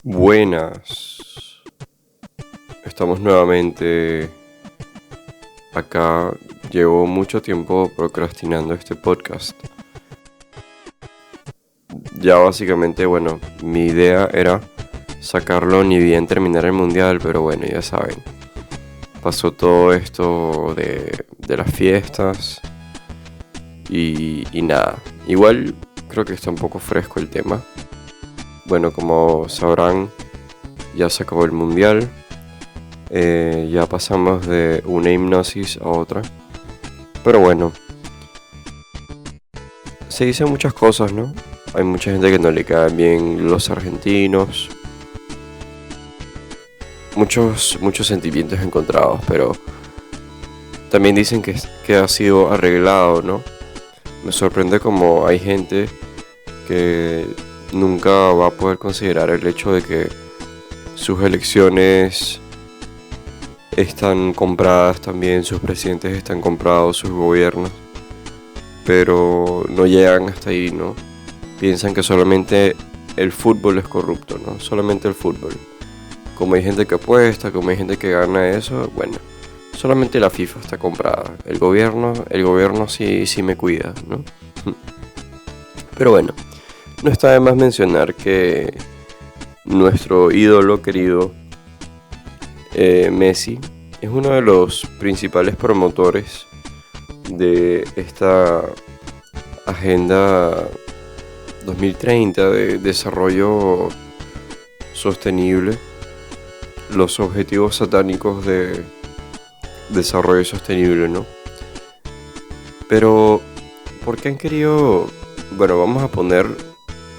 Buenas, estamos nuevamente acá. Llevo mucho tiempo procrastinando este podcast. Ya básicamente, mi idea era sacarlo ni bien terminar el mundial, pero bueno, ya saben, pasó todo esto de las fiestas y nada. Igual creo que está un poco fresco el tema. Bueno, como sabrán, ya se acabó el mundial. Ya pasamos de una hipnosis a otra. Pero bueno, se dicen muchas cosas, ¿no? Hay mucha gente que no le caen bien los argentinos. Muchos sentimientos encontrados, pero también dicen que ha sido arreglado, ¿no? Me sorprende como hay gente que nunca va a poder considerar el hecho de que sus elecciones están compradas también, sus presidentes están comprados, sus gobiernos, pero no llegan hasta ahí, ¿no? Piensan que solamente el fútbol es corrupto, ¿no? Solamente el fútbol. Como hay gente que apuesta, como hay gente que gana eso, bueno, solamente la FIFA está comprada. El gobierno sí me cuida, ¿no? Pero bueno, no está de más mencionar que nuestro ídolo querido, Messi, es uno de los principales promotores de esta agenda 2030 de desarrollo sostenible, los objetivos satánicos de desarrollo sostenible, ¿no? Pero, ¿por qué han querido? Bueno, vamos a poner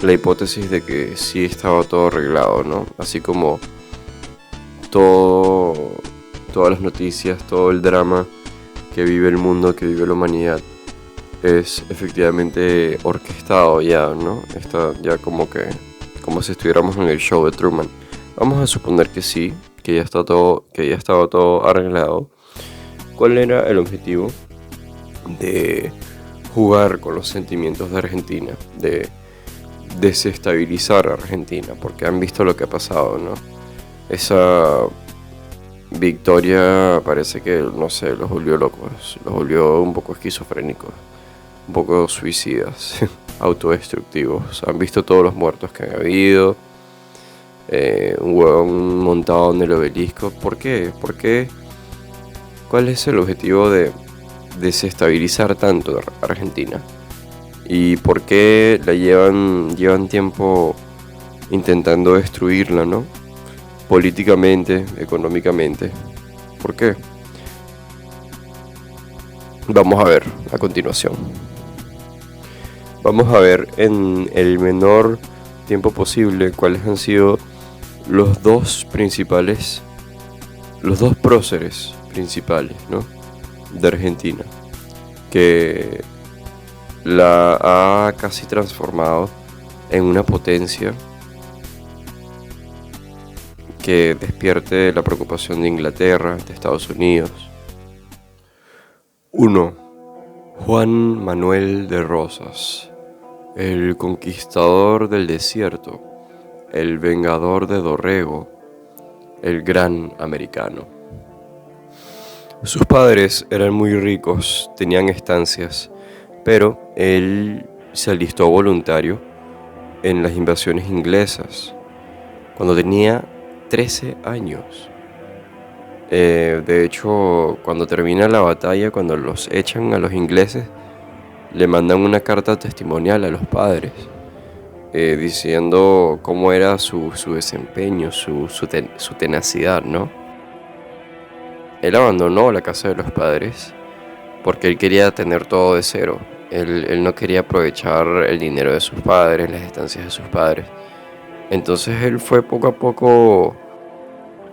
la hipótesis de que sí estaba todo arreglado, ¿no? Así como todas las noticias, todo el drama que vive el mundo, que vive la humanidad, es efectivamente orquestado ya, ¿no? Está ya como si estuviéramos en el show de Truman. Vamos a suponer que sí, que ya estaba todo arreglado. ¿Cuál era el objetivo? De jugar con los sentimientos de Argentina, de desestabilizar a Argentina, porque han visto lo que ha pasado, ¿no? Esa victoria parece que, no sé, los volvió locos, los volvió un poco esquizofrénicos, un poco suicidas, autodestructivos. Han visto todos los muertos que han habido, un huevón montado en el obelisco. ¿Por qué? ¿Cuál es el objetivo de desestabilizar tanto a Argentina? ¿Y por qué llevan tiempo intentando destruirla, ¿no? Políticamente, económicamente. ¿Por qué? Vamos a ver a continuación. Vamos a ver en el menor tiempo posible cuáles han sido los dos próceres principales, ¿no? De Argentina, que la ha casi transformado en una potencia que despierte la preocupación de Inglaterra, de Estados Unidos. 1. Juan Manuel de Rosas, el conquistador del desierto, el vengador de Dorrego, el gran americano. Sus padres eran muy ricos, tenían estancias, pero él se alistó voluntario en las invasiones inglesas cuando tenía 13 años. De hecho, cuando termina la batalla, cuando los echan a los ingleses, le mandan una carta testimonial a los padres, diciendo cómo era su desempeño, su tenacidad, ¿no? Él abandonó la casa de los padres porque él quería tener todo de cero. Él no quería aprovechar el dinero de sus padres, las estancias de sus padres. Entonces él fue poco a poco,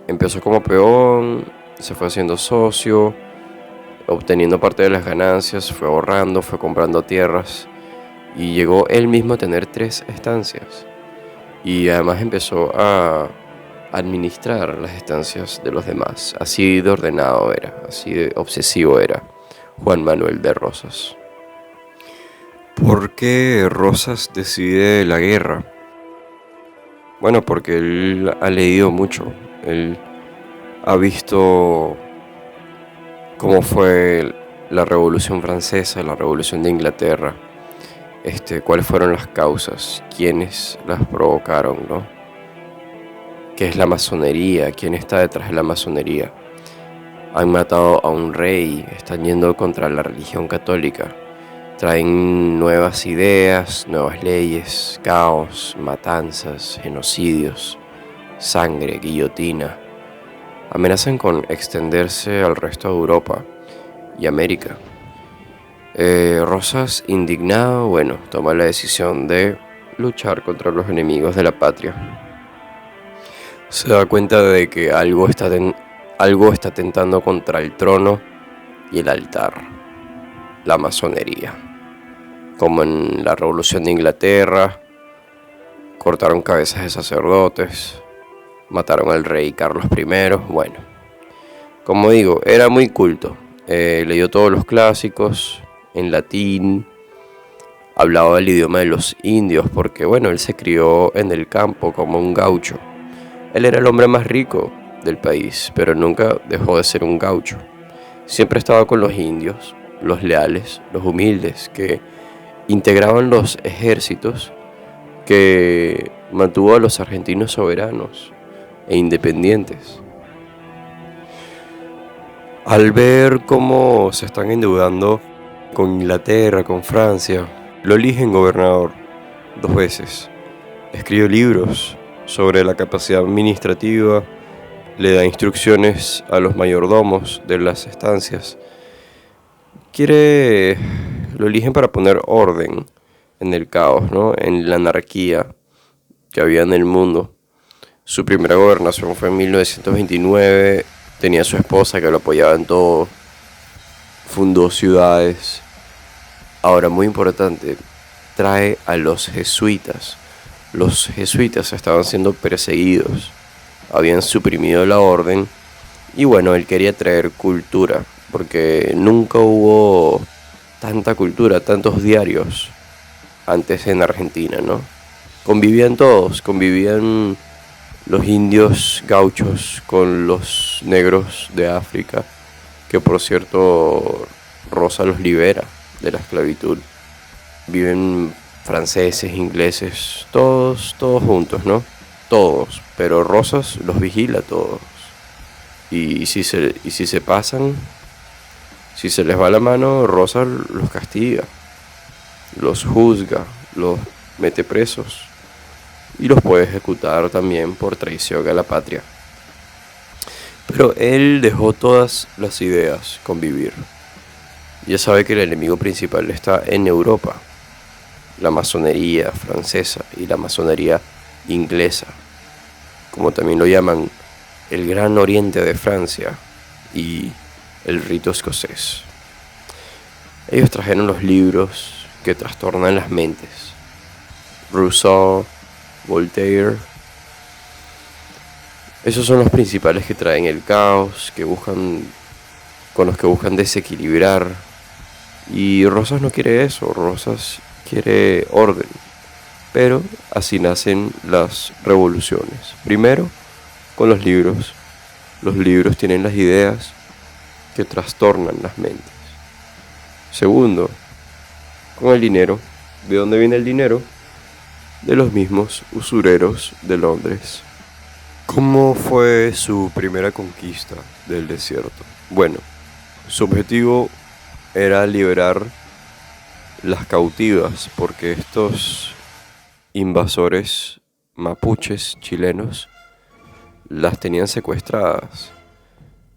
empezó como peón, se fue haciendo socio, obteniendo parte de las ganancias, fue ahorrando, fue comprando tierras y llegó él mismo a tener 3 estancias. Y además empezó a administrar las estancias de los demás. Así de ordenado era, así de obsesivo era Juan Manuel de Rosas. ¿Por qué Rosas decide la guerra? Bueno, porque él ha leído mucho, él ha visto cómo fue la Revolución Francesa, la Revolución de Inglaterra, cuáles fueron las causas, quiénes las provocaron, ¿no? ¿Qué es la masonería? ¿Quién está detrás de la masonería? Han matado a un rey, están yendo contra la religión católica, traen nuevas ideas, nuevas leyes, caos, matanzas, genocidios, sangre, guillotina. Amenazan con extenderse al resto de Europa y América. Rosas, indignado, bueno, toma la decisión de luchar contra los enemigos de la patria. Se da cuenta de que algo está tentando contra el trono y el altar, la masonería. Como en la Revolución de Inglaterra, cortaron cabezas de sacerdotes, mataron al rey Carlos I. Bueno, como digo, era muy culto. Leyó todos los clásicos en latín, hablaba el idioma de los indios porque, bueno, él se crió en el campo como un gaucho. Él era el hombre más rico del país, pero nunca dejó de ser un gaucho. Siempre estaba con los indios, los leales, los humildes, que integraban los ejércitos que mantuvo a los argentinos soberanos e independientes. Al ver cómo se están endeudando con Inglaterra, con Francia, lo eligen gobernador 2 veces. Escribe libros sobre la capacidad administrativa, le da instrucciones a los mayordomos de las estancias. Lo eligen para poner orden en el caos, ¿no? En la anarquía que había en el mundo. Su primera gobernación fue en 1929, tenía a su esposa que lo apoyaba en todo, fundó ciudades. Ahora, muy importante, trae a los jesuitas. Los jesuitas estaban siendo perseguidos, habían suprimido la orden y bueno, él quería traer cultura, porque nunca hubo tanta cultura, tantos diarios antes en Argentina, ¿no? Convivían todos, convivían los indios gauchos con los negros de África, que por cierto Rosa los libera de la esclavitud. Viven franceses, ingleses, todos juntos, ¿no? Todos, pero Rosas los vigila a todos. Y si se pasan, si se les va la mano, Rosas los castiga, los juzga, los mete presos y los puede ejecutar también por traición a la patria. Pero él dejó todas las ideas convivir. Ya sabe que el enemigo principal está en Europa, la masonería francesa y la masonería inglesa, como también lo llaman el Gran Oriente de Francia y el rito escocés. Ellos trajeron los libros que trastornan las mentes. Rousseau, Voltaire. Esos son los principales que traen el caos, con los que buscan desequilibrar. Y Rosas no quiere eso, Rosas quiere orden. Pero así nacen las revoluciones. Primero, con los libros. Los libros tienen las ideas que trastornan las mentes. Segundo, con el dinero. ¿De dónde viene el dinero? De los mismos usureros de Londres. ¿Cómo fue su primera conquista del desierto? Bueno, su objetivo era liberar las cautivas, porque estos invasores mapuches chilenos las tenían secuestradas.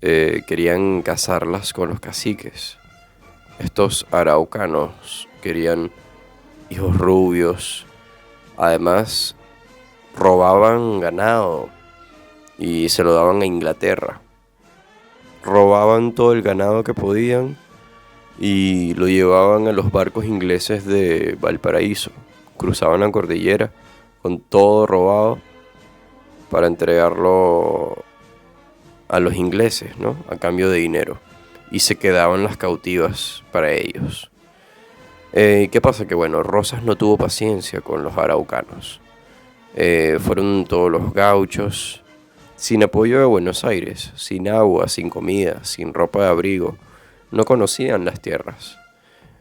Querían casarlas con los caciques. Estos araucanos querían hijos rubios. Además, robaban ganado y se lo daban a Inglaterra. Robaban todo el ganado que podían y lo llevaban a los barcos ingleses de Valparaíso. Cruzaban la cordillera con todo robado para entregarlo a los ingleses, ¿no? A cambio de dinero. Y se quedaban las cautivas para ellos. ¿Qué pasa? Que bueno, Rosas no tuvo paciencia con los araucanos. Fueron todos los gauchos, sin apoyo de Buenos Aires, sin agua, sin comida, sin ropa de abrigo. No conocían las tierras.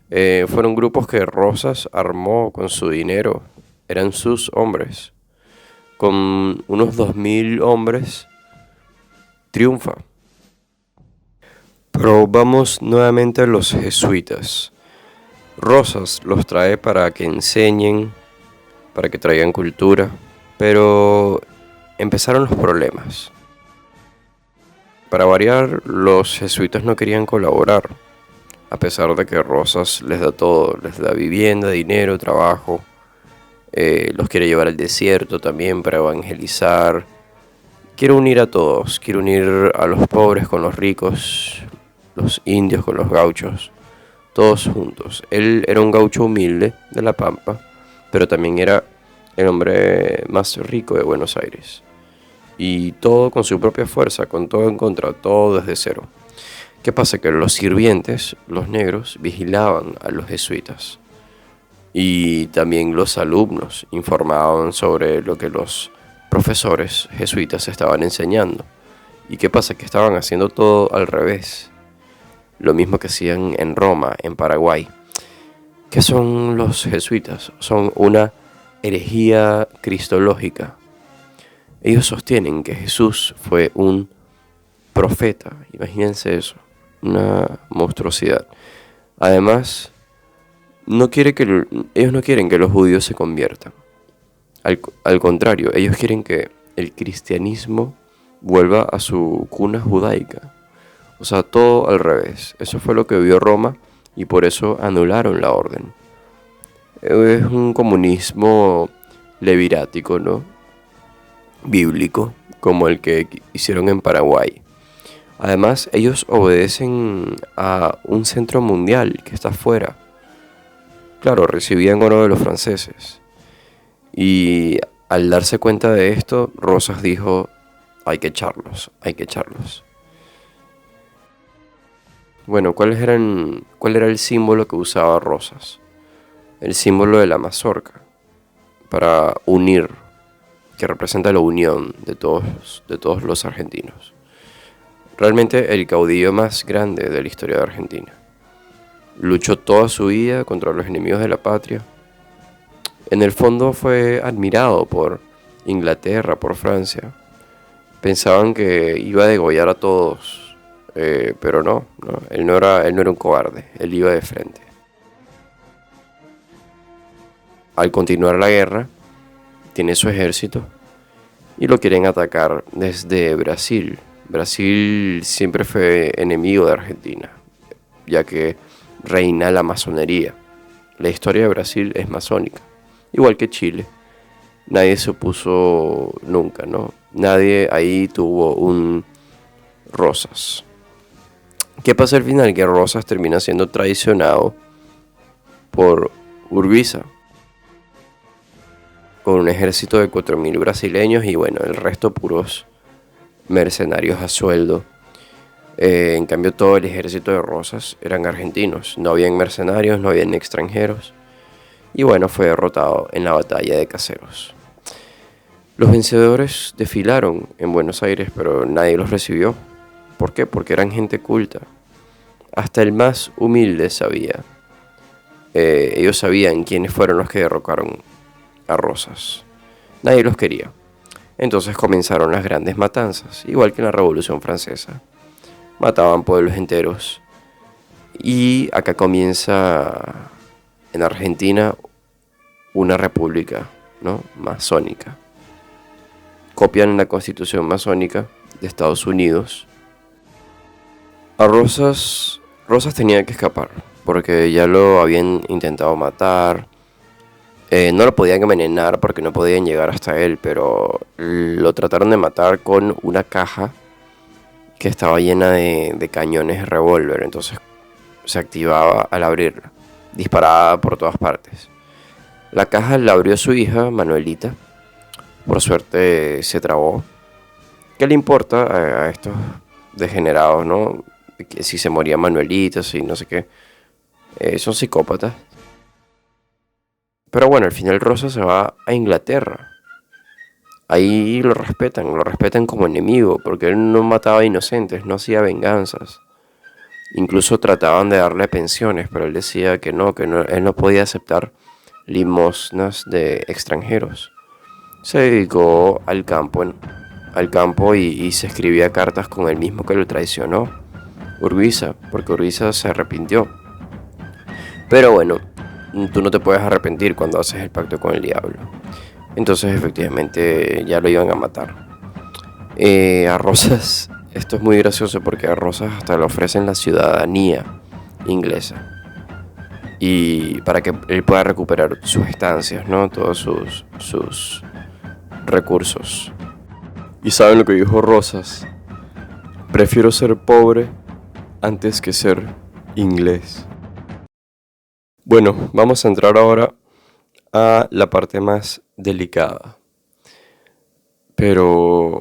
Fueron grupos que Rosas armó con su dinero. Eran sus hombres. Con unos 2000 hombres, triunfa. Pero vamos nuevamente a los jesuitas. Rosas los trae para que enseñen, para que traigan cultura, pero empezaron los problemas. Para variar, los jesuitas no querían colaborar, a pesar de que Rosas les da todo, les da vivienda, dinero, trabajo, los quiere llevar al desierto también para evangelizar. Quiere unir a todos, quiere unir a los pobres con los ricos, los indios con los gauchos, todos juntos. Él era un gaucho humilde de La Pampa, pero también era el hombre más rico de Buenos Aires. Y todo con su propia fuerza, con todo en contra, todo desde cero. ¿Qué pasa? Que los sirvientes, los negros, vigilaban a los jesuitas. Y también los alumnos informaban sobre lo que los profesores jesuitas estaban enseñando. ¿Y qué pasa? Que estaban haciendo todo al revés. Lo mismo que hacían en Roma, en Paraguay. ¿Qué son los jesuitas? Son una herejía cristológica. Ellos sostienen que Jesús fue un profeta. Imagínense eso, una monstruosidad. Además, ellos no quieren que los judíos se conviertan. Al contrario, ellos quieren que el cristianismo vuelva a su cuna judaica. O sea, todo al revés. Eso fue lo que vio Roma y por eso anularon la orden. Es un comunismo levirático, ¿no? Bíblico, como el que hicieron en Paraguay. Además, ellos obedecen a un centro mundial que está afuera. Claro, recibían oro de los franceses. Y al darse cuenta de esto, Rosas dijo, hay que echarlos, hay que echarlos. Bueno, ¿cuál era el símbolo que usaba Rosas? El símbolo de la mazorca, para unir, que representa la unión de todos los argentinos. Realmente el caudillo más grande de la historia de Argentina. Luchó toda su vida contra los enemigos de la patria. En el fondo fue admirado por Inglaterra, por Francia. Pensaban que iba a degollar a todos, pero no, él no era un cobarde, él iba de frente. Al continuar la guerra, tiene su ejército y lo quieren atacar desde Brasil. Brasil siempre fue enemigo de Argentina, ya que reina la masonería. La historia de Brasil es masónica, igual que Chile. Nadie se opuso nunca, ¿no? Nadie ahí tuvo un Rosas. ¿Qué pasa al final? Que Rosas termina siendo traicionado por Urquiza, con un ejército de 4000 brasileños y bueno, el resto puros mercenarios a sueldo. En cambio, todo el ejército de Rosas eran argentinos, no habían mercenarios, no habían extranjeros. Y bueno, fue derrotado en la batalla de Caseros. Los vencedores desfilaron en Buenos Aires, pero nadie los recibió. ¿Por qué? Porque eran gente culta. Hasta el más humilde sabía. Ellos sabían quiénes fueron los que derrocaron a Rosas. Nadie los quería. Entonces comenzaron las grandes matanzas, igual que en la Revolución Francesa. Mataban pueblos enteros. Y acá comienza en Argentina una república, ¿no? Masónica. Copian la constitución masónica de Estados Unidos. A Rosas tenía que escapar, porque ya lo habían intentado matar. No lo podían envenenar porque no podían llegar hasta él, pero lo trataron de matar con una caja que estaba llena de cañones de revólver. Entonces se activaba al abrirla, disparaba por todas partes. La caja la abrió su hija, Manuelita. Por suerte se trabó. ¿Qué le importa a estos degenerados, no? Que si se moría Manuelita, si no sé qué. Son psicópatas. Pero bueno, al final Rosa se va a Inglaterra. ahí lo respetan como enemigo, porque él no mataba inocentes, no hacía venganzas. Incluso trataban de darle pensiones, pero él decía que no, él no podía aceptar limosnas de extranjeros. Se dedicó al campo y se escribía cartas con el mismo que lo traicionó, Urbiza, porque Urbiza se arrepintió. Pero bueno, tú no te puedes arrepentir cuando haces el pacto con el diablo. Entonces efectivamente ya lo iban a matar. A Rosas, esto es muy gracioso porque a Rosas hasta le ofrecen la ciudadanía inglesa. Y para que él pueda recuperar sus estancias, ¿no? Todos sus recursos. ¿Y saben lo que dijo Rosas? Prefiero ser pobre antes que ser inglés. Bueno, vamos a entrar ahora a la parte más delicada. Pero,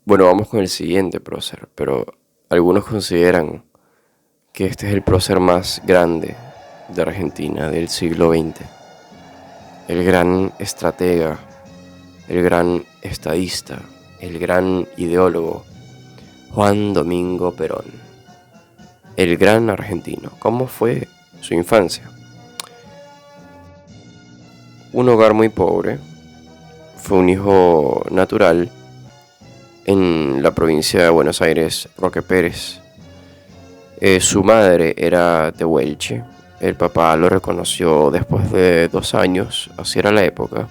bueno, vamos con el siguiente prócer. Pero algunos consideran que este es el prócer más grande de Argentina del siglo XX. El gran estratega, el gran estadista, el gran ideólogo, Juan Domingo Perón. El gran argentino. ¿Cómo fue su infancia? Un hogar muy pobre. Fue un hijo natural en la provincia de Buenos Aires, Roque Pérez. Su madre era tehuelche. El papá lo reconoció después de 2 años, así era la época.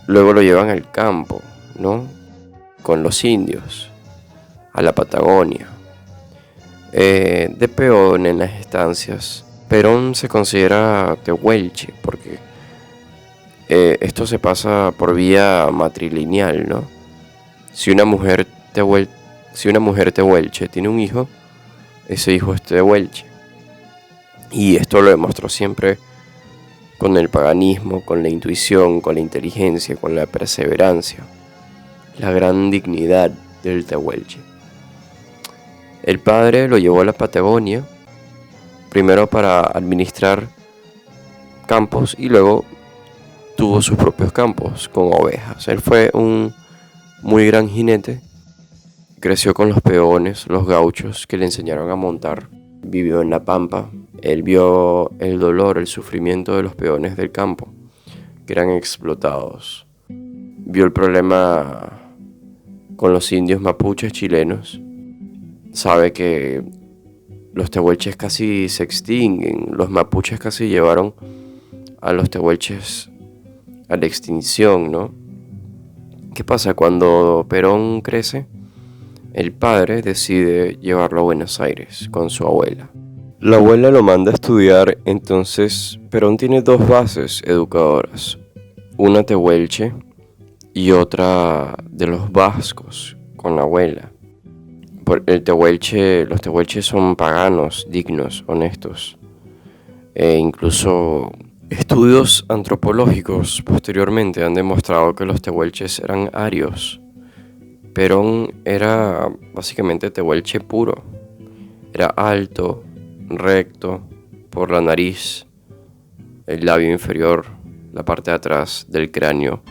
Luego lo llevan al campo, ¿no? Con los indios, a la Patagonia. De peón en las estancias. Perón se considera tehuelche porque esto se pasa por vía matrilineal, ¿no? Si una mujer tehuelche tiene un hijo, ese hijo es tehuelche. Y esto lo demostró siempre con el paganismo, con la intuición, con la inteligencia, con la perseverancia, la gran dignidad del tehuelche. El padre lo llevó a la Patagonia, primero para administrar campos y luego tuvo sus propios campos con ovejas. Él fue un muy gran jinete, creció con los peones, los gauchos que le enseñaron a montar. Vivió en la pampa, él vio el dolor, el sufrimiento de los peones del campo, que eran explotados. Vio el problema con los indios mapuches chilenos. Sabe que los tehuelches casi se extinguen, los mapuches casi llevaron a los tehuelches a la extinción, ¿no? ¿Qué pasa? Cuando Perón crece, el padre decide llevarlo a Buenos Aires con su abuela. La abuela lo manda a estudiar, entonces Perón tiene 2 bases educadoras, una tehuelche y otra de los vascos con la abuela. Los tehuelches son paganos, dignos, honestos. Incluso estudios antropológicos posteriormente han demostrado que los tehuelches eran arios. Perón era básicamente tehuelche puro. Era alto, recto, por la nariz, el labio inferior, la parte de atrás del cráneo.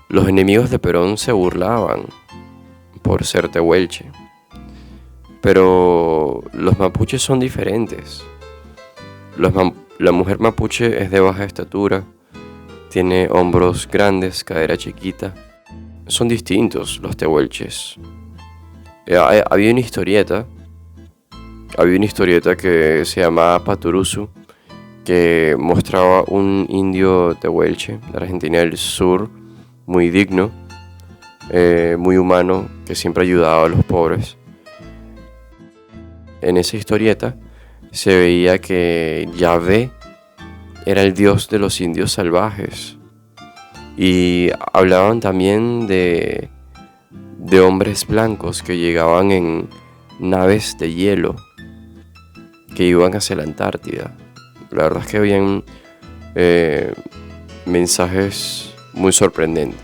Los enemigos de Perón se burlaban por ser tehuelche. Pero los mapuches son diferentes. La mujer mapuche es de baja estatura, tiene hombros grandes, cadera chiquita. Son distintos los tehuelches. Había una historieta que se llamaba Paturusu, que mostraba un indio tehuelche de Argentina del Sur, muy digno, muy humano, que siempre ayudaba a los pobres. En esa historieta se veía que Yahvé era el dios de los indios salvajes. Y hablaban también de hombres blancos que llegaban en naves de hielo, que iban hacia la Antártida. La verdad es que habían mensajes muy sorprendentes,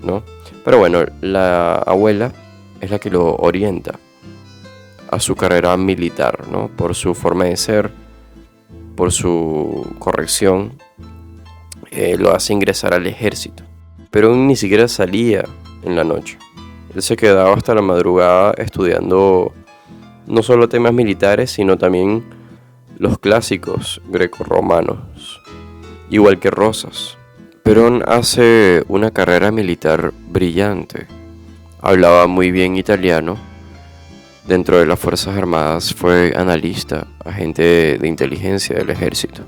¿no? Pero bueno, la abuela es la que lo orienta a su carrera militar, ¿no? Por su forma de ser, por su corrección. lo hace ingresar al ejército. Perón ni siquiera salía en la noche. Él se quedaba hasta la madrugada estudiando no solo temas militares, sino también los clásicos grecorromanos, igual que Rosas. Perón hace una carrera militar brillante. Hablaba muy bien italiano. Dentro de las Fuerzas Armadas fue analista, agente de inteligencia del ejército.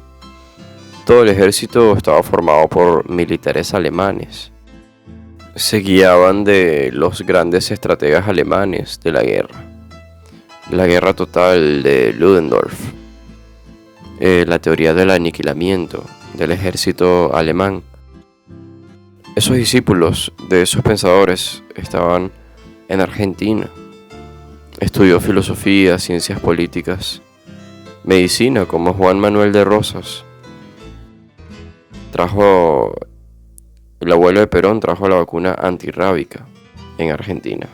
Todo el ejército estaba formado por militares alemanes. Se guiaban de los grandes estrategas alemanes de la guerra total de Ludendorff, la teoría del aniquilamiento del ejército alemán. Esos discípulos de esos pensadores estaban en Argentina. Estudió filosofía, ciencias políticas, medicina como Juan Manuel de Rosas. El abuelo de Perón trajo la vacuna antirrábica en Argentina.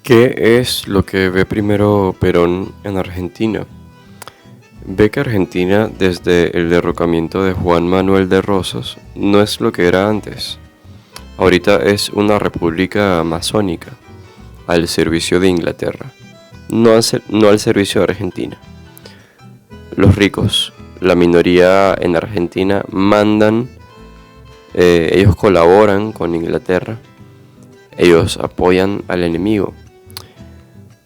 ¿Qué es lo que ve primero Perón en Argentina? Ve que Argentina, desde el derrocamiento de Juan Manuel de Rosas, no es lo que era antes. Ahorita es una república masónica, al servicio de Inglaterra, no al servicio de Argentina. Los ricos, la minoría en Argentina, mandan, ellos colaboran con Inglaterra, ellos apoyan al enemigo.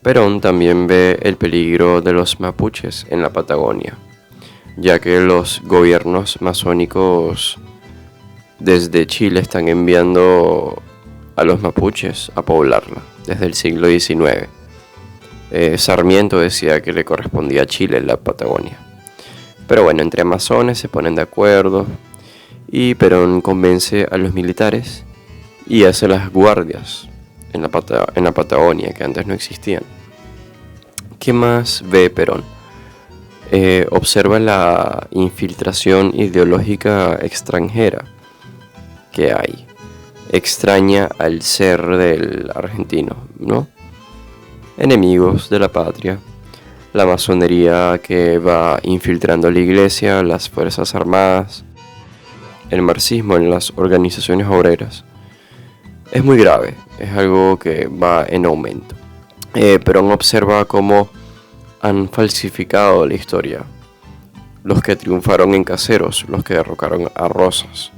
Perón también ve el peligro de los mapuches en la Patagonia, ya que los gobiernos masónicos desde Chile están enviando a los mapuches a poblarla desde el siglo XIX. Sarmiento decía que le correspondía a Chile la Patagonia. Pero bueno, entre masones se ponen de acuerdo y Perón convence a los militares y hace las guardias en la Patagonia, que antes no existían. ¿Qué más ve Perón? Observa la infiltración ideológica extranjera que hay. Extraña al ser del argentino, ¿no? Enemigos de la patria, la masonería que va infiltrando la iglesia, las fuerzas armadas, el marxismo en las organizaciones obreras. Es muy grave, es algo que va en aumento. Perón observa cómo han falsificado la historia. Los que triunfaron en Caseros, los que derrocaron a Rosas,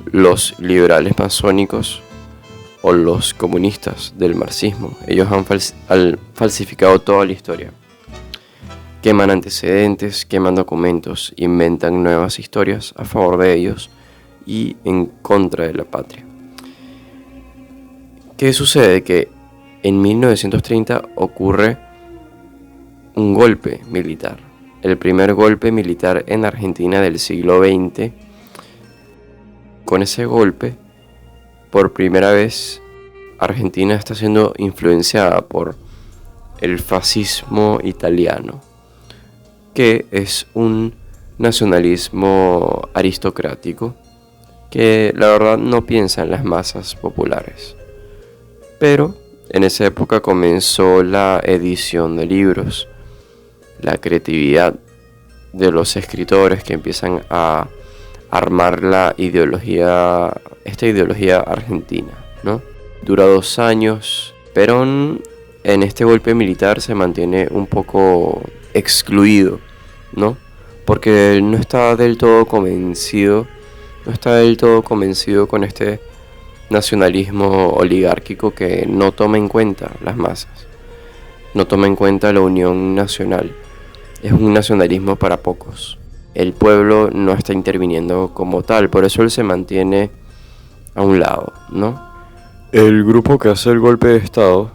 los liberales masónicos o los comunistas del marxismo. Ellos han falsificado toda la historia. Queman antecedentes, queman documentos, inventan nuevas historias a favor de ellos y en contra de la patria. ¿Qué sucede? Que en 1930 ocurre un golpe militar, el primer golpe militar en Argentina del siglo XX. Con ese golpe, por primera vez, Argentina está siendo influenciada por el fascismo italiano, que es un nacionalismo aristocrático que la verdad no piensa en las masas populares. Pero en esa época comenzó la edición de libros, la creatividad de los escritores que empiezan a armar esta ideología argentina, ¿no? Dura 2 años. Perón en este golpe militar se mantiene un poco excluido, ¿no? Porque no está del todo convencido con este nacionalismo oligárquico que no toma en cuenta las masas, no toma en cuenta la unión nacional. Es un nacionalismo para pocos. El pueblo no está interviniendo como tal, por eso él se mantiene a un lado, ¿no? El grupo que hace el golpe de estado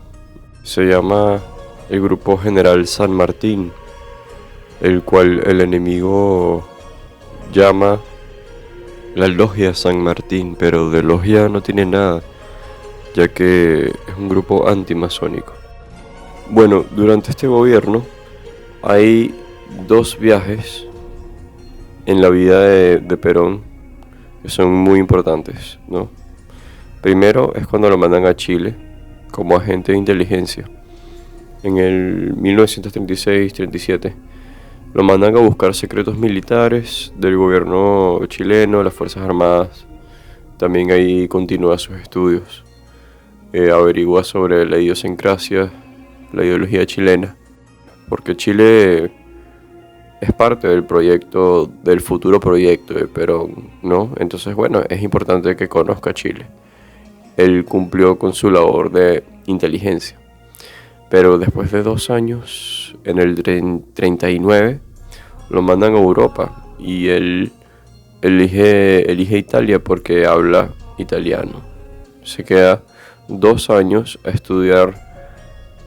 se llama el Grupo General San Martín, el cual el enemigo llama la Logia San Martín, pero de logia no tiene nada, ya que es un grupo antimasónico. Bueno, durante este gobierno hay 2 viajes en la vida de Perón que son muy importantes, ¿no? Primero es cuando lo mandan a Chile como agente de inteligencia. En el 1936-37 Lo mandan a buscar secretos militares del gobierno chileno, las Fuerzas Armadas. También ahí continúa sus estudios. Averigua sobre la idiosincrasia, la ideología chilena. Porque Chile es parte del proyecto, del futuro proyecto de Perón, ¿no? Entonces, bueno, es importante que conozca Chile. Él cumplió con su labor de inteligencia. Pero después de 2 años, en el 39, lo mandan a Europa y él elige Italia porque habla italiano. Se queda 2 años a estudiar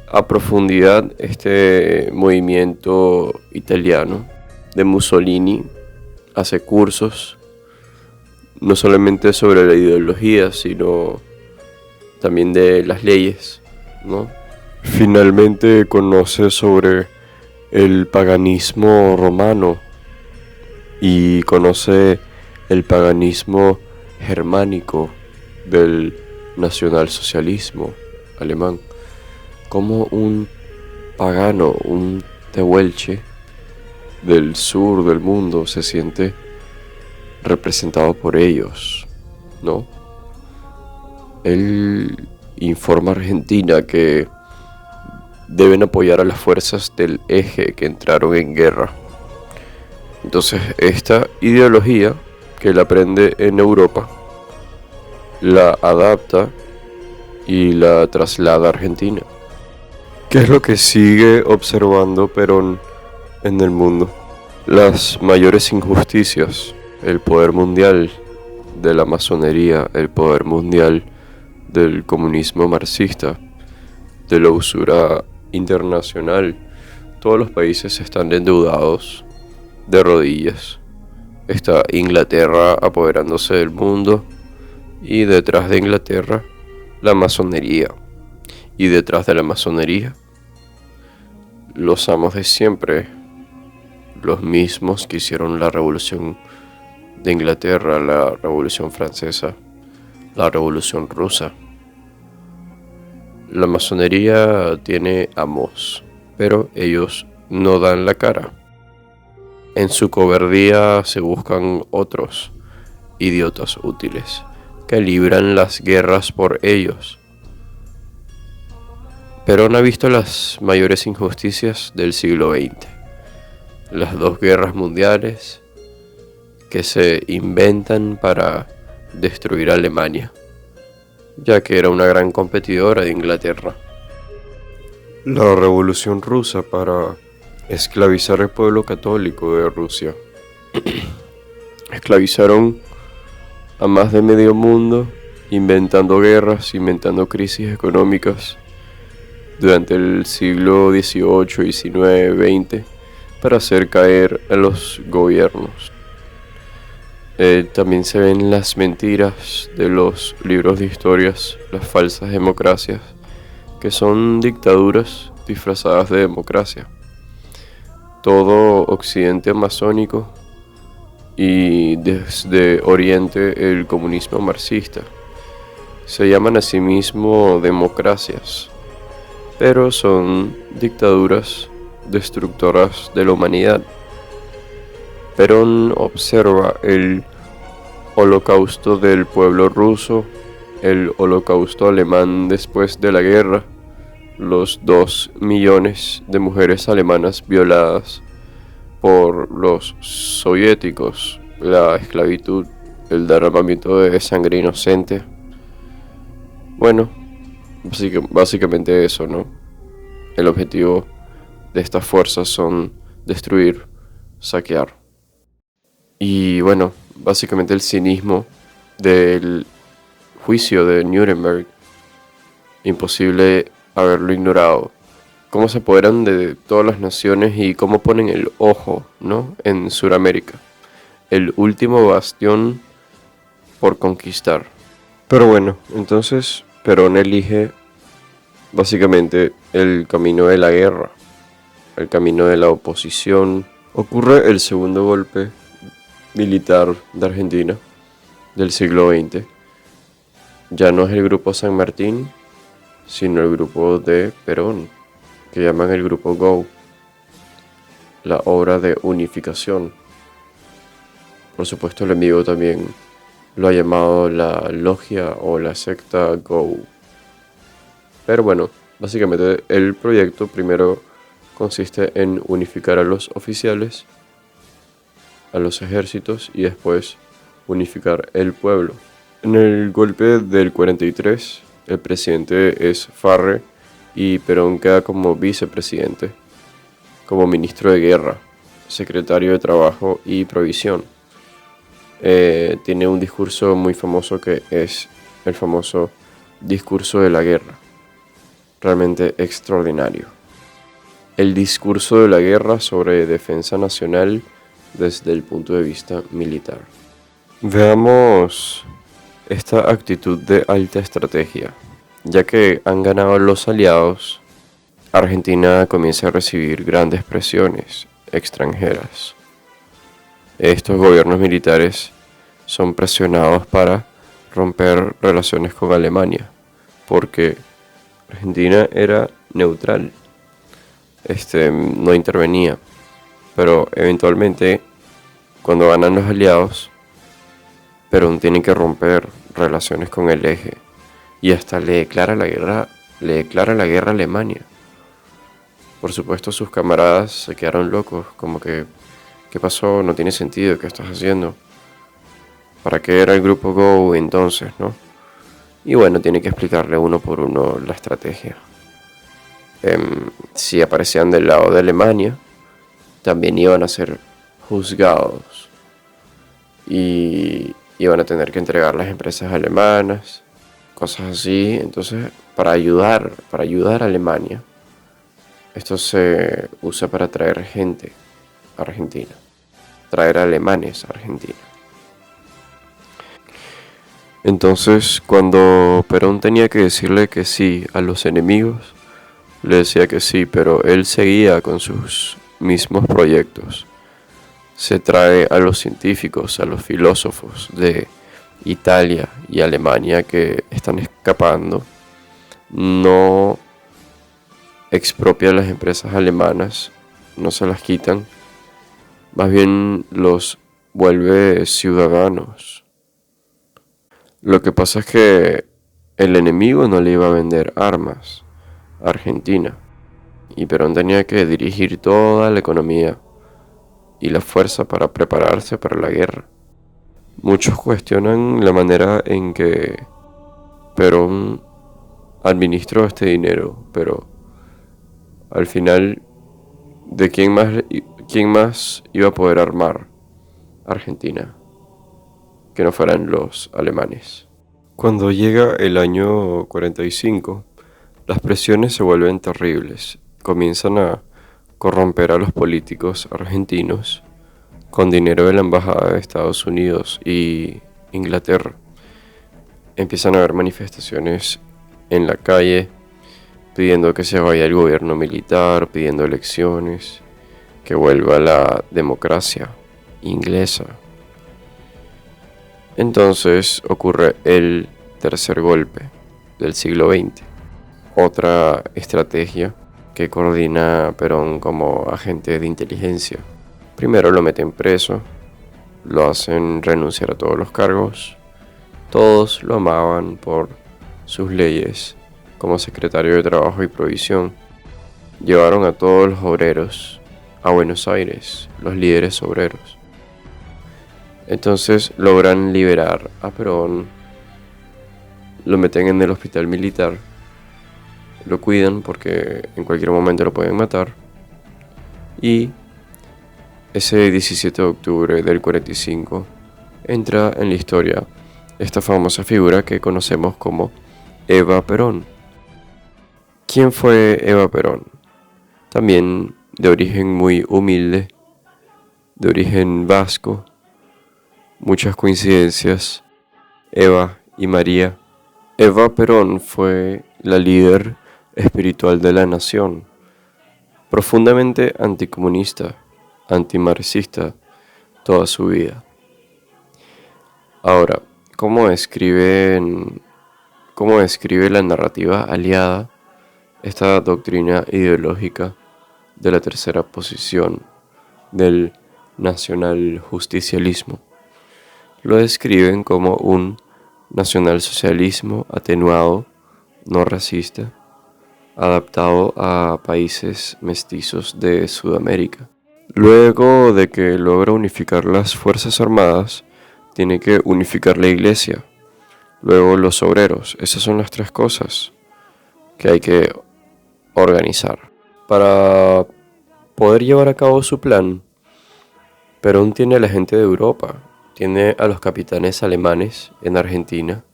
a profundidad este movimiento italiano de Mussolini. Hace cursos no solamente sobre la ideología, sino también de las leyes, ¿no? Finalmente conoce sobre el paganismo romano y conoce el paganismo germánico del nacionalsocialismo alemán. Como un pagano, un tehuelche del sur del mundo se siente representado por ellos, ¿no? Él informa a Argentina que deben apoyar a las fuerzas del eje que entraron en guerra. Entonces, esta ideología que él aprende en Europa, la adapta y la traslada a Argentina. ¿Qué es lo que sigue observando Perón en el mundo? Las mayores injusticias, el poder mundial de la masonería, el poder mundial del comunismo marxista, de la usura internacional. Todos los países están endeudados de rodillas. Está Inglaterra apoderándose del mundo y detrás de Inglaterra la masonería. Y detrás de la masonería los amos de siempre, los mismos que hicieron la revolución de Inglaterra, la revolución francesa, la revolución rusa. La masonería tiene amos, pero ellos no dan la cara. En su cobardía se buscan otros idiotas útiles que libran las guerras por ellos. Perón ha visto las mayores injusticias del siglo XX. Las 2 guerras mundiales que se inventan para destruir a Alemania, ya que era una gran competidora de Inglaterra. La Revolución Rusa para esclavizar al pueblo católico de Rusia. Esclavizaron a más de medio mundo, inventando guerras, inventando crisis económicas durante el siglo XVIII, XIX, XX, para hacer caer a los gobiernos. También se ven las mentiras de los libros de historias, las falsas democracias, que son dictaduras disfrazadas de democracia. Todo Occidente masónico y desde Oriente el comunismo marxista. Se llaman a sí mismos democracias, pero son dictaduras destructoras de la humanidad. Perón observa el holocausto del pueblo ruso, el holocausto alemán después de la guerra, los 2 millones de mujeres alemanas violadas por los soviéticos, la esclavitud, el derramamiento de sangre inocente. Bueno, básicamente eso, ¿no? El objetivo de estas fuerzas son destruir, saquear. Y bueno, básicamente el cinismo del juicio de Nuremberg, imposible haberlo ignorado. Cómo se apoderan de todas las naciones y cómo ponen el ojo, ¿no?, en Sudamérica, el último bastión por conquistar. Pero bueno, entonces Perón elige básicamente el camino de la guerra, el camino de la oposición. Ocurre el segundo golpe militar de Argentina del siglo XX. Ya no es el grupo San Martín, sino el grupo de Perón, que llaman el grupo GO. la obra de unificación. Por supuesto, el enemigo también lo ha llamado la logia o la secta Go. Pero bueno, básicamente el proyecto primero consiste en unificar a los oficiales, a los ejércitos y después unificar el pueblo. En el golpe del 43, el presidente es Farre y Perón queda como vicepresidente, como ministro de guerra, secretario de trabajo y provisión. Tiene un discurso muy famoso que es el famoso discurso de la guerra, realmente extraordinario. El discurso de la guerra sobre defensa nacional desde el punto de vista militar. Veamos esta actitud de alta estrategia. Ya que han ganado los aliados, Argentina comienza a recibir grandes presiones extranjeras. Estos gobiernos militares son presionados para romper relaciones con Alemania, porque Argentina era neutral, no intervenía, pero eventualmente cuando ganan los aliados, Perón tiene que romper relaciones con el eje y hasta le declara la guerra a Alemania. Por supuesto, sus camaradas se quedaron locos, como que, ¿qué pasó? No tiene sentido, ¿qué estás haciendo? ¿Para qué era el grupo Go entonces, no? Y bueno, tiene que explicarle uno por uno la estrategia. Si aparecían del lado de Alemania, también iban a ser juzgados y iban a tener que entregar las empresas alemanas, cosas así. Entonces, para ayudar a Alemania, esto se usa para traer gente a Argentina, traer alemanes a Argentina. Entonces, cuando Perón tenía que decirle que sí a los enemigos, le decía que sí, pero él seguía con sus mismos proyectos. Se trae a los científicos, a los filósofos de Italia y Alemania que están escapando. No expropia a las empresas alemanas, no se las quitan, más bien los vuelve ciudadanos. Lo que pasa es que el enemigo no le iba a vender armas a Argentina y Perón tenía que dirigir toda la economía y la fuerza para prepararse para la guerra. Muchos cuestionan la manera en que Perón administró este dinero, pero al final, ¿de quién más iba a poder armar Argentina que no fueran los alemanes? Cuando llega el año 45, las presiones se vuelven terribles. Comienzan a corromper a los políticos argentinos con dinero de la Embajada de Estados Unidos y Inglaterra. Empiezan a haber manifestaciones en la calle pidiendo que se vaya el gobierno militar, pidiendo elecciones, que vuelva la democracia inglesa. Entonces ocurre el tercer golpe del siglo XX, otra estrategia que coordina Perón como agente de inteligencia. Primero lo meten preso, lo hacen renunciar a todos los cargos, todos lo amaban por sus leyes como secretario de Trabajo y Provisión. Llevaron a todos los obreros a Buenos Aires, los líderes obreros. Entonces logran liberar a Perón, lo meten en el hospital militar, lo cuidan porque en cualquier momento lo pueden matar. Y ese 17 de octubre del 45 entra en la historia esta famosa figura que conocemos como Eva Perón. ¿Quién fue Eva Perón? También de origen muy humilde, de origen vasco, muchas coincidencias, Eva y María. Eva Perón fue la líder espiritual de la nación, profundamente anticomunista, antimarxista toda su vida. Ahora, ¿cómo describe la narrativa aliada esta doctrina ideológica de la tercera posición del nacionaljusticialismo. Lo describen como un nacionalsocialismo atenuado, no racista, adaptado a países mestizos de Sudamérica. Luego de que logra unificar las Fuerzas Armadas, tiene que unificar la iglesia, luego los obreros. Esas son las tres cosas que hay que organizar. Para poder llevar a cabo su plan, Perón tiene a la gente de Europa, tiene a los capitanes alemanes en Argentina,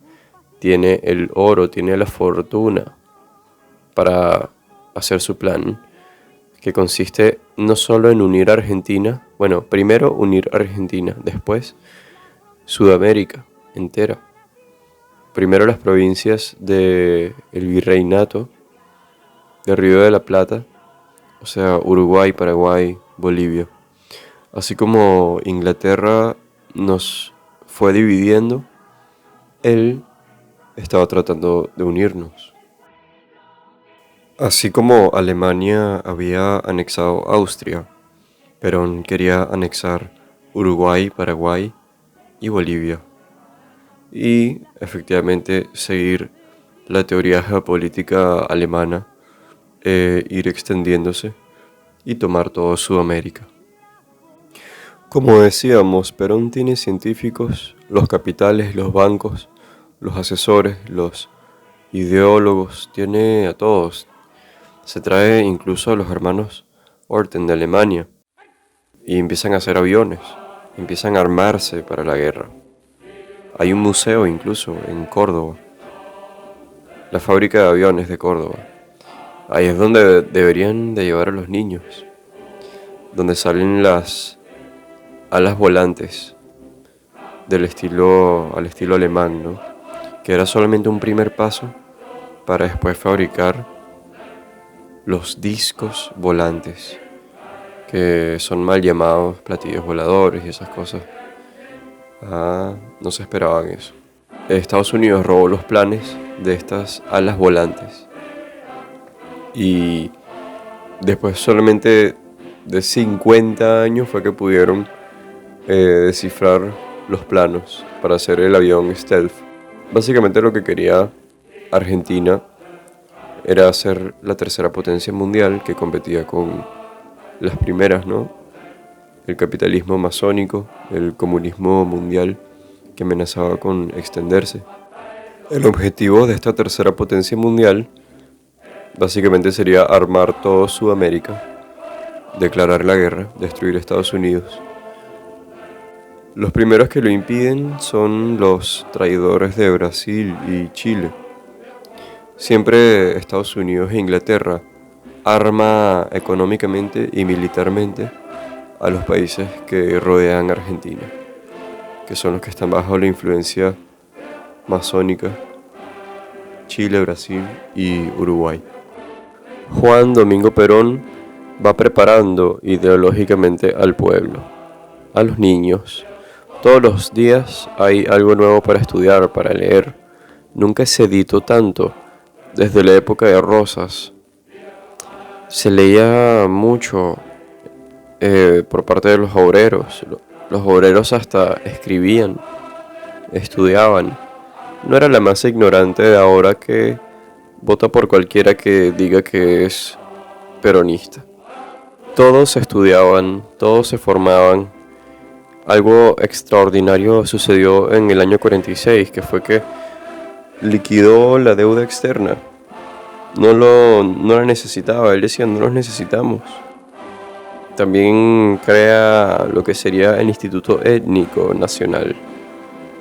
tiene el oro, tiene la fortuna para hacer su plan, que consiste no solo en unir a Argentina, bueno, primero unir a Argentina, después Sudamérica entera. Primero las provincias del Virreinato de Río de la Plata, o sea, Uruguay, Paraguay, Bolivia. Así como Inglaterra nos fue dividiendo, él estaba tratando de unirnos. Así como Alemania había anexado Austria, Perón quería anexar Uruguay, Paraguay y Bolivia. Y efectivamente seguir la teoría geopolítica alemana, ir extendiéndose y tomar toda Sudamérica. Como decíamos, Perón tiene científicos, los capitales, los bancos, los asesores, los ideólogos, tiene a todos. Se trae incluso a los hermanos Orten de Alemania y empiezan a hacer aviones, empiezan a armarse para la guerra. Hay un museo incluso en Córdoba, la fábrica de aviones de Córdoba. Ahí es donde deberían de llevar a los niños, donde salen las alas volantes al estilo alemán, ¿no? Que era solamente un primer paso para después fabricar los discos volantes, que son mal llamados platillos voladores y esas cosas. No se esperaban eso. Estados Unidos robó los planes de estas alas volantes y después solamente de 50 años fue que pudieron descifrar los planos para hacer el avión stealth. Básicamente lo que quería Argentina era ser la tercera potencia mundial que competía con las primeras, ¿no? El capitalismo masónico, el comunismo mundial que amenazaba con extenderse. El objetivo de esta tercera potencia mundial básicamente sería armar toda Sudamérica, declarar la guerra, destruir Estados Unidos. Los primeros que lo impiden son los traidores de Brasil y Chile. Siempre Estados Unidos e Inglaterra arma económicamente y militarmente a los países que rodean Argentina, que son los que están bajo la influencia masónica: Chile, Brasil y Uruguay. Juan Domingo Perón va preparando ideológicamente al pueblo, a los niños. Todos los días hay algo nuevo para estudiar, para leer. Nunca se editó tanto. Desde la época de Rosas se leía mucho por parte de los obreros. Los obreros hasta escribían, estudiaban. No era la masa ignorante de ahora que vota por cualquiera que diga que es peronista. Todos estudiaban, todos se formaban. Algo extraordinario sucedió en el año 46, que fue que liquidó la deuda externa. No la necesitaba, él decía, no los necesitamos. También crea lo que sería el Instituto Étnico Nacional.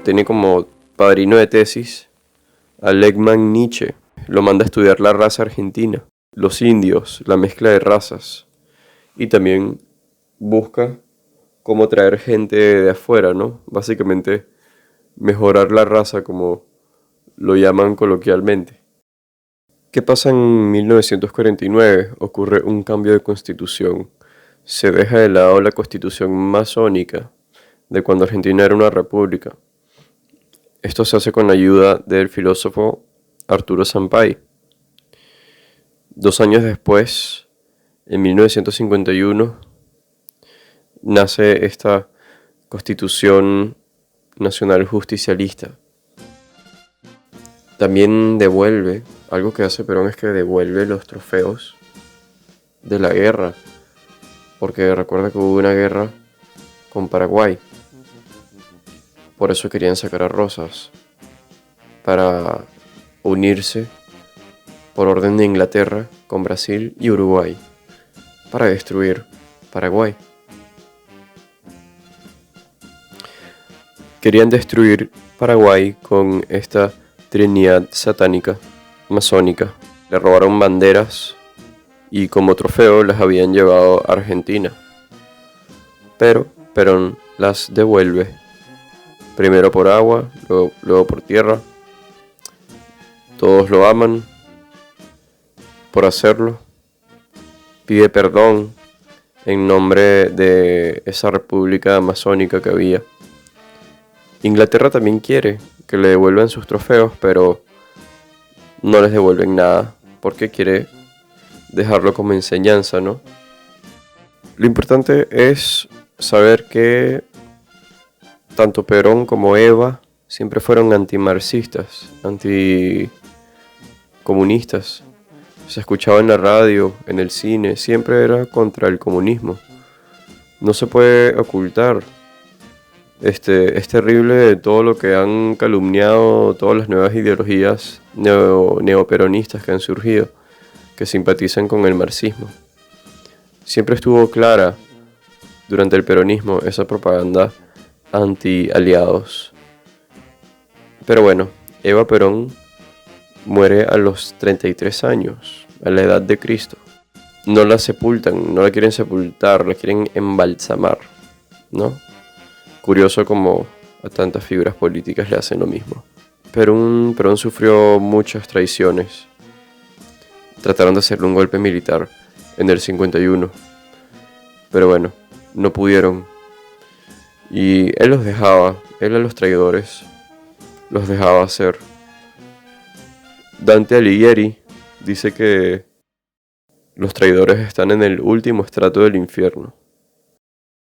Tiene como padrino de tesis a Legman Nietzsche. Lo manda a estudiar la raza argentina, los indios, la mezcla de razas. Y también busca cómo traer gente de afuera, ¿no? Básicamente mejorar la raza, como lo llaman coloquialmente. ¿Qué pasa en 1949? Ocurre un cambio de constitución. Se deja de lado la constitución masónica de cuando Argentina era una república. Esto se hace con la ayuda del filósofo Arturo Sampay. 2 años después, en 1951, nace esta Constitución Nacional Justicialista. También devuelve, algo que hace Perón es que devuelve los trofeos de la guerra, porque recuerda que hubo una guerra con Paraguay, por eso querían sacar a Rosas, para unirse por orden de Inglaterra con Brasil y Uruguay, para destruir Paraguay. Querían destruir Paraguay con esta Trinidad satánica, masónica. Le robaron banderas y como trofeo las habían llevado a Argentina. Pero Perón las devuelve, primero por agua, luego por tierra. Todos lo aman por hacerlo. Pide perdón en nombre de esa república masónica que había. Inglaterra también quiere que le devuelvan sus trofeos, pero no les devuelven nada, porque quiere dejarlo como enseñanza, ¿no? Lo importante es saber que tanto Perón como Eva siempre fueron antimarxistas, anticomunistas. Se escuchaba en la radio, en el cine, siempre era contra el comunismo. No se puede ocultar. Es terrible todo lo que han calumniado, todas las nuevas ideologías neoperonistas que han surgido, que simpatizan con el marxismo. Siempre estuvo clara durante el peronismo esa propaganda anti-aliados. Pero bueno, Eva Perón muere a los 33 años, a la edad de Cristo. No la sepultan, no la quieren sepultar, la quieren embalsamar, ¿no? Curioso como a tantas figuras políticas le hacen lo mismo. Perón sufrió muchas traiciones. Trataron de hacerle un golpe militar en el 51. Pero bueno, no pudieron. Y él a los traidores, los dejaba hacer. Dante Alighieri dice que los traidores están en el último estrato del infierno.